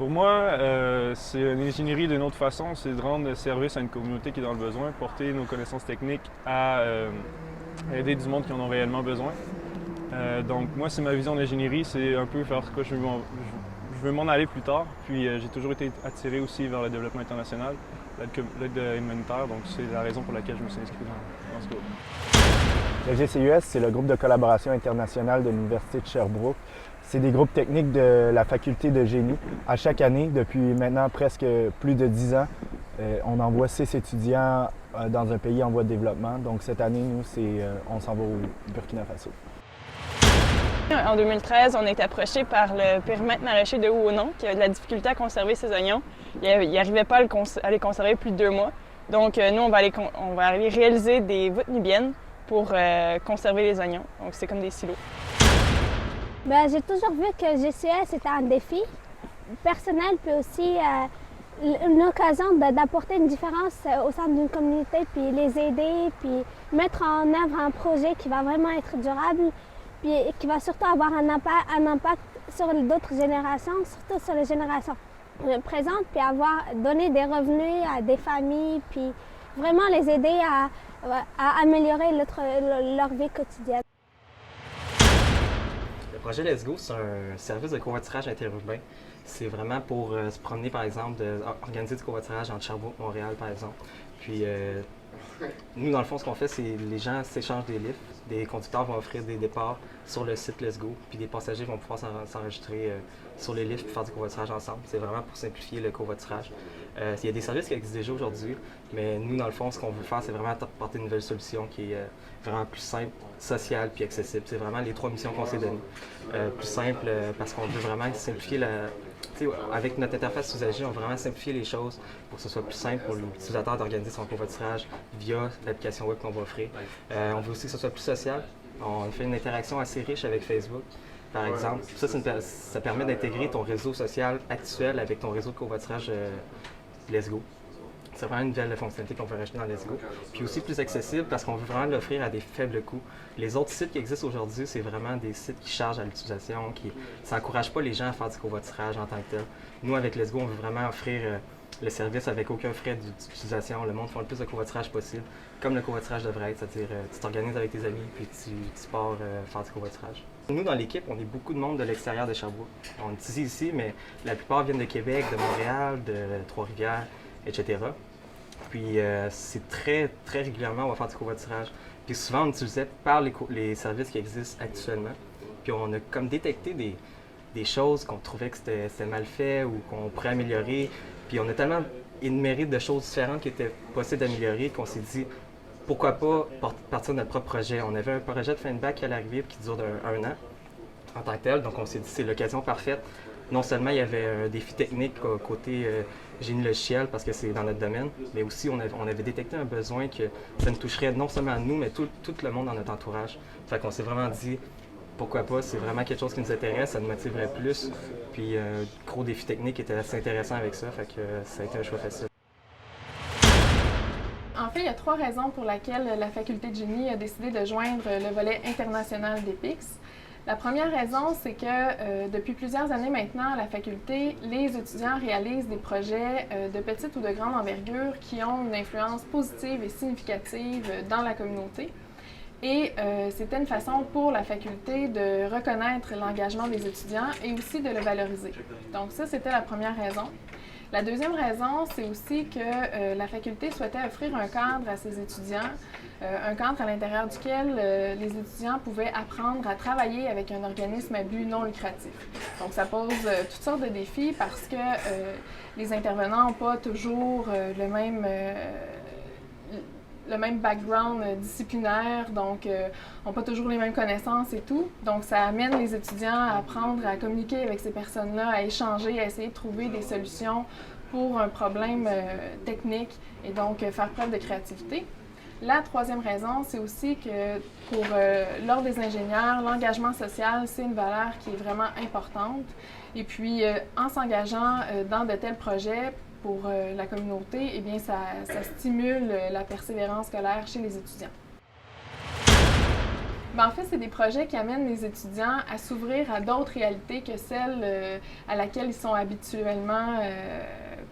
Pour moi, c'est une ingénierie d'une autre façon, c'est de rendre service à une communauté qui est dans le besoin, porter nos connaissances techniques à aider du monde qui en ont réellement besoin. Donc moi, c'est ma vision d'ingénierie, c'est un peu faire ce que je veux m'en aller plus tard. Puis j'ai toujours été attiré aussi vers le développement international, l'aide humanitaire, donc c'est la raison pour laquelle je me suis inscrit dans ce groupe. Le GCUS, c'est le groupe de collaboration internationale de l'Université de Sherbrooke. C'est des groupes techniques de la faculté de génie. À chaque année, depuis maintenant presque plus de 10 ans, on envoie 6 étudiants dans un pays en voie de développement. Donc cette année, nous, on s'en va au Burkina Faso. En 2013, on a été approché par le périmètre maraîcher de Ouonon qui avait de la difficulté à conserver ses oignons. Il n'arrivait pas à les conserver plus de 2 mois. Donc nous, on va aller réaliser des voûtes nubiennes pour conserver les oignons. Donc c'est comme des silos. J'ai toujours vu que GCUS était un défi personnel, puis aussi une occasion d'apporter une différence au sein d'une communauté, puis les aider, puis mettre en œuvre un projet qui va vraiment être durable, puis qui va surtout avoir un impact sur d'autres générations, surtout sur les générations présentes, puis donner des revenus à des familles, puis vraiment les aider à améliorer leur vie quotidienne. Le projet Let's Go, c'est un service de covoiturage interurbain. C'est vraiment pour se promener, par exemple, organiser du covoiturage entre Sherbrooke et Montréal, par exemple. Puis, nous, dans le fond, ce qu'on fait, c'est les gens s'échangent des lifts. Des conducteurs vont offrir des départs sur le site Let's Go, puis des passagers vont pouvoir s'enregistrer sur les lifts et faire du covoiturage ensemble. C'est vraiment pour simplifier le covoiturage. Il y a des services qui existent déjà aujourd'hui, mais nous, dans le fond, ce qu'on veut faire, c'est vraiment apporter une nouvelle solution qui est vraiment plus simple, sociale puis accessible. C'est vraiment les 3 missions qu'on s'est données. Plus simple parce qu'on veut vraiment simplifier avec notre interface usager, on veut vraiment simplifier les choses pour que ce soit plus simple pour l'utilisateur d'organiser son covoiturage via l'application web qu'on va offrir. On veut aussi que ce soit plus social. On fait une interaction assez riche avec Facebook, par exemple. Ça permet d'intégrer ton réseau social actuel avec ton réseau de covoiturage Let's Go. C'est vraiment une nouvelle fonctionnalité qu'on veut rajouter dans Let's Go. Puis aussi plus accessible parce qu'on veut vraiment l'offrir à des faibles coûts. Les autres sites qui existent aujourd'hui, c'est vraiment des sites qui chargent à l'utilisation, ça n'encourage pas les gens à faire du covoiturage en tant que tel. Nous, avec Let's Go, on veut vraiment offrir le service avec aucun frais d'utilisation. Le monde fait le plus de covoiturage possible, comme le covoiturage devrait être, c'est-à-dire tu t'organises avec tes amis puis tu pars faire du covoiturage. Nous, dans l'équipe, on est beaucoup de monde de l'extérieur de Sherbrooke. On est ici, mais la plupart viennent de Québec, de Montréal, de Trois-Rivières, etc. Puis c'est très régulièrement, on va faire du covoiturage. Puis souvent, on utilisait par les services qui existent actuellement. Puis on a comme détecté des choses qu'on trouvait que c'était mal fait ou qu'on pourrait améliorer. Puis on a tellement énuméré de choses différentes qui étaient possibles d'améliorer qu'on s'est dit pourquoi pas partir de notre propre projet. On avait un projet de fin de bac qui allait arriver qui dure un an en tant que tel. Donc on s'est dit c'est l'occasion parfaite. Non seulement il y avait un défi technique côté génie logiciel parce que c'est dans notre domaine, mais aussi on avait détecté un besoin que ça nous toucherait non seulement à nous, mais tout le monde dans notre entourage. Fait qu'on s'est vraiment dit pourquoi pas, c'est vraiment quelque chose qui nous intéresse, ça nous motiverait plus. Puis le gros défi technique était assez intéressant avec ça, fait que ça a été un choix facile. En fait, il y a 3 raisons pour lesquelles la faculté de génie a décidé de joindre le volet international d'EPIX. La première raison, c'est que depuis plusieurs années maintenant, à la faculté, les étudiants réalisent des projets de petite ou de grande envergure qui ont une influence positive et significative dans la communauté. Et c'était une façon pour la faculté de reconnaître l'engagement des étudiants et aussi de le valoriser. Donc ça, c'était la première raison. La deuxième raison, c'est aussi que la faculté souhaitait offrir un cadre à ses étudiants, un cadre à l'intérieur duquel les étudiants pouvaient apprendre à travailler avec un organisme à but non lucratif. Donc ça pose toutes sortes de défis parce que les intervenants n'ont pas toujours le même background disciplinaire, donc n'ont pas toujours les mêmes connaissances et tout. Donc ça amène les étudiants à apprendre à communiquer avec ces personnes-là, à échanger, à essayer de trouver des solutions pour un problème technique et donc faire preuve de créativité. La troisième raison, c'est aussi que pour l'Ordre des ingénieurs, l'engagement social, c'est une valeur qui est vraiment importante. Et puis, en s'engageant dans de tels projets pour la communauté, eh bien, ça stimule la persévérance scolaire chez les étudiants. Ben, en fait, c'est des projets qui amènent les étudiants à s'ouvrir à d'autres réalités que celles à laquelle ils sont habituellement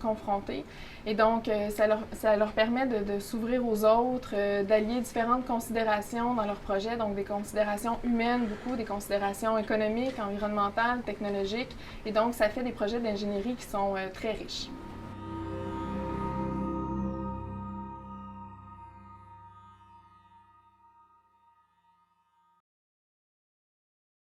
confrontés. Et donc, ça leur permet de s'ouvrir aux autres, d'allier différentes considérations dans leurs projets, donc des considérations humaines beaucoup, des considérations économiques, environnementales, technologiques. Et donc, ça fait des projets d'ingénierie qui sont très riches.